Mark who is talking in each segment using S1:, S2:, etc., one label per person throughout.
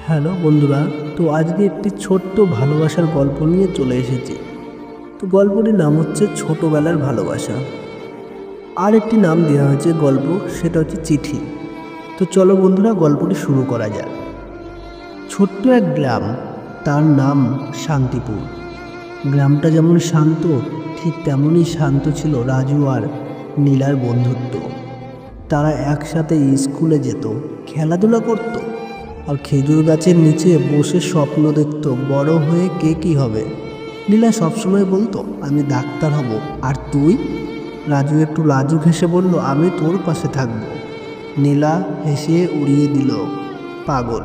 S1: Hello বন্ধুরা, তো আজকে একটি ছোট্ট ভালোবাসার গল্প নিয়ে চলে এসেছি। তো গল্পটির নাম হচ্ছে ছোটবেলার ভালোবাসা। আর একটি নাম দেওয়া হয়েছে গল্প, সেটা হচ্ছে চিঠি। তো চলো বন্ধুরা, গল্পটি শুরু করা যাক। ছোট্ট এক গ্রাম, তার নাম শান্তিপুর। গ্রামটা যেমন শান্ত, ঠিক তেমনই শান্ত ছিল রাজু আর নীলার বন্ধুত্ব। তারা একসাথে স্কুলে যেত, খেলাধুলা করত, আর খেজুর গাছের নিচে বসে স্বপ্ন দেখত বড় হয়ে কে কী হবে। নীলা সবসময় বলতো, আমি ডাক্তার হব। আর তুই? রাজু একটু লাজুক হেসে বলল, আমি তোর পাশে থাকব। নীলা হেসে উড়িয়ে দিল, পাগল।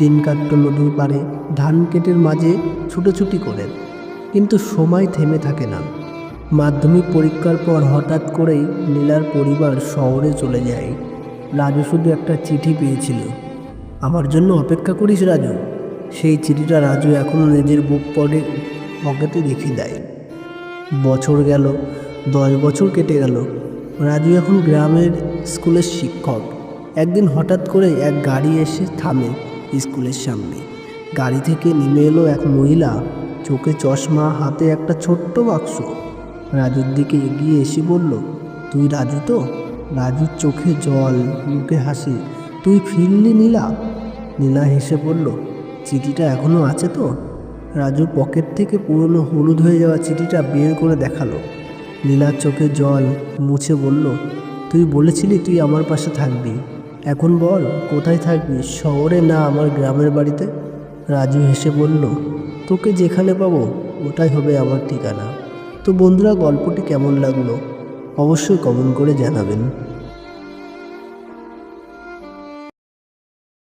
S1: দিন কাটল নদীর পাড়ে, ধান ক্ষেতের মাঝে ছুটোছুটি করে। কিন্তু সময় থেমে থাকে না। মাধ্যমিক পরীক্ষার পর হঠাৎ করেই নীলার পরিবার শহরে চলে যায়। রাজু শুধু একটা চিঠি পেয়েছিল, আমার জন্য অপেক্ষা করিস রাজু। সেই চিঠিটা রাজু এখনও নিজের বুক পকেটে রেখে দেয়। বছর গেল, 10 বছর কেটে গেল। রাজু এখন গ্রামের স্কুলের শিক্ষক। একদিন হঠাৎ করে এক গাড়ি এসে থামে স্কুলের সামনে। গাড়ি থেকে নেমে এলো এক মহিলা, চোখে চশমা, হাতে একটা ছোট্ট বাক্স। রাজুর দিকে এগিয়ে এসে বলল, তুই রাজু তো? রাজুর চোখে জল, মুখে হাসি। তুই ফিরলি নীলা? নীলা হেসে বলল, চিঠিটা এখনও আছে তো? রাজু পকেট থেকে পুরনো হলুদ হয়ে যাওয়া চিঠিটা বের করে দেখালো। নীলার চোখে জল মুছে বলল, তুই বলেছিলি তুই আমার পাশে থাকবি, এখন বল কোথায় থাকবি, শহরে না আমার গ্রামের বাড়িতে? রাজু হেসে বলল, তোকে যেখানে পাবো ওটাই হবে আমার ঠিকানা। তো বন্ধুরা, গল্পটি কেমন লাগলো অবশ্যই কমেন্ট করে জানাবেন।